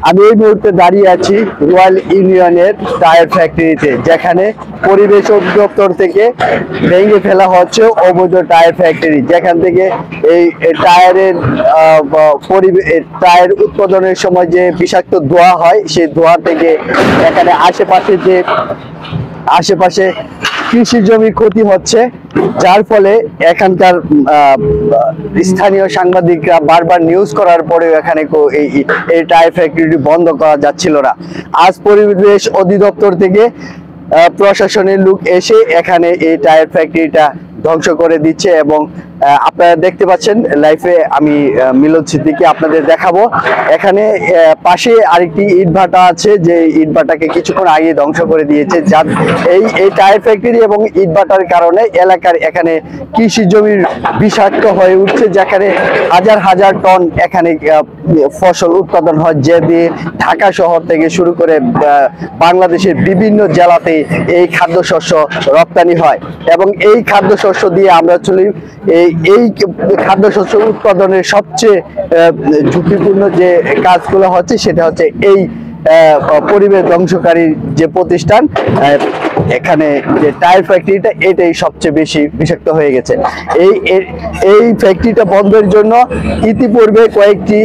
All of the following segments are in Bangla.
আমি এই মুহূর্তে দাঁড়িয়ে আছি রয়্যাল ইউনিয়নের টায়ার ফ্যাক্টরিতে, যেখানে পরিবেশ অধিদপ্তর থেকে ভেঙে ফেলা হচ্ছে অবৈধ টায়ার ফ্যাক্টরি, যেখান থেকে এই টায়ারের টায়ার উৎপাদনের সময় যে বিষাক্ত ধোঁয়া হয়, সেই ধোঁয়া থেকে এখানে আশেপাশে কৃষি জমি ক্ষতি হচ্ছে, যার ফলে এখানকার স্থানীয় সাংবাদিকরা বারবার নিউজ করার পরেও এখানে এই টায়ার ফ্যাক্টরিটি বন্ধ করা যাচ্ছিল না। আজ পরিবেশ অধিদপ্তর থেকে প্রশাসনের লোক এসে এখানে এই টায়ার ফ্যাক্টরিটা ধ্বংস করে দিচ্ছে এবং আপনারা দেখতে পাচ্ছেন লাইভে আমি মিলন সিদ্দিকী আপনাদের দেখাবো। এখানে পাশে আরেকটি ইটভাটা আছে, যে ইটভাটাকে কিছুক্ষণ আগে ধ্বংস করে দিয়েছে। যার এই টায়ার ফ্যাক্টরি এবং ইটভাটার কারণে এলাকার এখানে কৃষি জমির বিষাক্ত হয়ে উঠছে, যেখানে হাজার হাজার টন এখানে ফসল উৎপাদন হয়, যে দিয়ে ঢাকা শহর থেকে শুরু করে বাংলাদেশের বিভিন্ন জেলাতে এই খাদ্যশস্য রপ্তানি হয় এবং এই খাদ্যশস্য দিয়ে আমরা চলি। এই খাদ্যশস্য উৎপাদনের সবচেয়ে ঝুঁকিপূর্ণ যে কাজগুলো হচ্ছে সেটা হচ্ছে এই পরিবেশ ধ্বংসকারী যে প্রতিষ্ঠান, এখানে যে টায়ার ফ্যাক্টরিটা, এটাই সবচেয়ে বেশি বিষাক্ত হয়ে গেছে। এই ফ্যাক্টরিটা বন্ধের জন্য ইতিপূর্বে কয়েকটি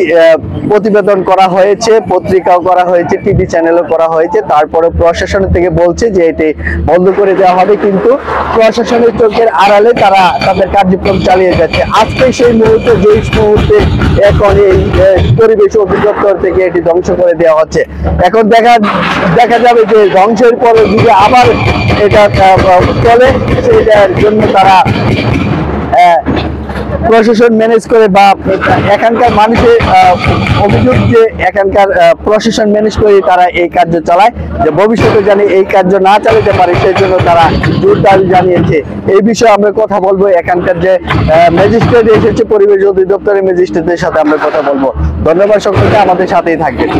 প্রতিবেদন করা হয়েছে, পত্রিকাও করা হয়েছে, টিভি চ্যানেলও করা হয়েছে। তারপরে প্রশাসনের থেকে বলছে যে এটি বন্ধ করে দেওয়া হবে, কিন্তু প্রশাসনের চোখের আড়ালে তারা তাদের কার্যক্রম চালিয়ে যাচ্ছে। আজকে সেই মুহূর্তে এখন এই পরিবেশ অধিদপ্তর থেকে এটি ধ্বংস করে দেওয়া হচ্ছে। এখন দেখা যাবে যে ধ্বংসের পরে যদি আবার এটা চলে, সেটার জন্য তারা প্রশাসন ম্যানেজ করে, বা এখানকার মানুষের অভিযোগ যে এখানকার প্রশাসন ম্যানেজ করে তারা এই কার্য চালায়, যে ভবিষ্যতে জানি এই কার্য না চালাতে পারে, সেই জন্য তারা জোর দাবি জানিয়েছে। এই বিষয়ে আমরা কথা বলবো, এখানকার যে ম্যাজিস্ট্রেট এসেছে, পরিবেশ অধিদপ্তরের ম্যাজিস্ট্রেটের সাথে আমরা কথা বলবো। ধন্যবাদ সকলকে, আমাদের সাথেই থাকবেন।